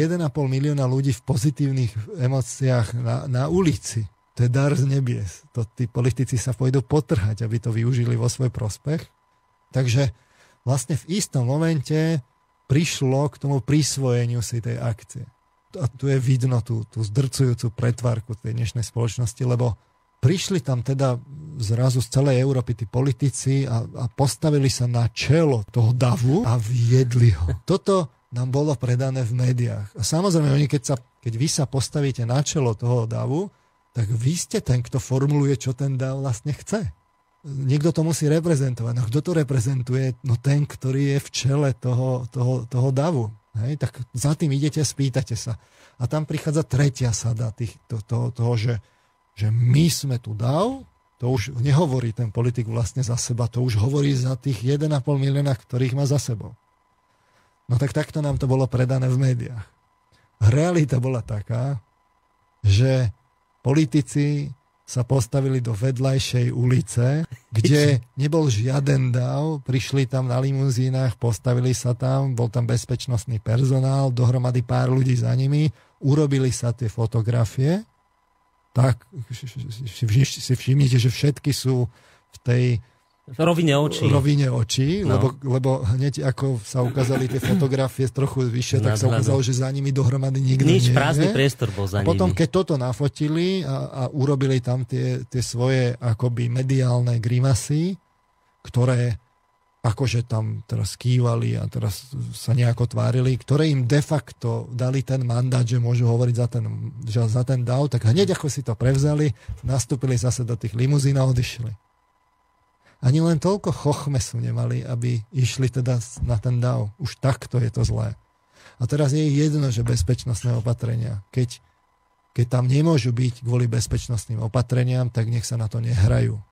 1,5 milióna ľudí v pozitívnych emóciách na ulici. To je dar z nebies. To tí politici sa pôjdu potrhať, aby to využili vo svoj prospech. Takže vlastne v istom momente prišlo k tomu prisvojeniu si tej akcie. A tu je vidno tú zdrcujúcu pretvárku tej dnešnej spoločnosti, lebo prišli tam teda zrazu z celej Európy tí politici a postavili sa na čelo toho davu a viedli ho. Toto nám bolo predané v médiách. A samozrejme, keď vy sa postavíte na čelo toho davu, tak vy ste ten, kto formuluje, čo ten dav vlastne chce. Niekto to musí reprezentovať. No kto to reprezentuje? No ten, ktorý je v čele toho davu. Hej? Tak za tým idete, spýtate sa. A tam prichádza tretia sada toho, že my sme tu dav, to už nehovorí ten politik vlastne za seba, to už hovorí za tých 1,5 milióna, ktorých má za sebou. No tak takto nám to bolo predané v médiách. Realita bola taká, že politici sa postavili do vedľajšej ulice, kde nebol žiaden dav, prišli tam na limuzínach, postavili sa tam, bol tam bezpečnostný personál, dohromady pár ľudí za nimi, urobili sa tie fotografie, tak si všimnite, že všetky sú v tej rovine očí, no. lebo hneď ako sa ukázali tie fotografie trochu vyššie, tak sa ukázalo, že za nimi dohromady nikto nie je. Prázdny priestor bol za nimi. Potom, keď toto nafotili a urobili tam tie svoje akoby mediálne grimasy, ktoré akože tam teraz kývali a teraz sa nejako tvárili, ktoré im de facto dali ten mandát, že môžu hovoriť za ten dav, tak hneď ako si to prevzali, nastúpili zase do tých limuzín a odišli. Ani len toľko chochmesu nemali, aby išli teda na ten dav. Už takto je to zlé. A teraz je jedno, že bezpečnostné opatrenia. Keď tam nemôžu byť kvôli bezpečnostným opatreniam, tak nech sa na to nehrajú.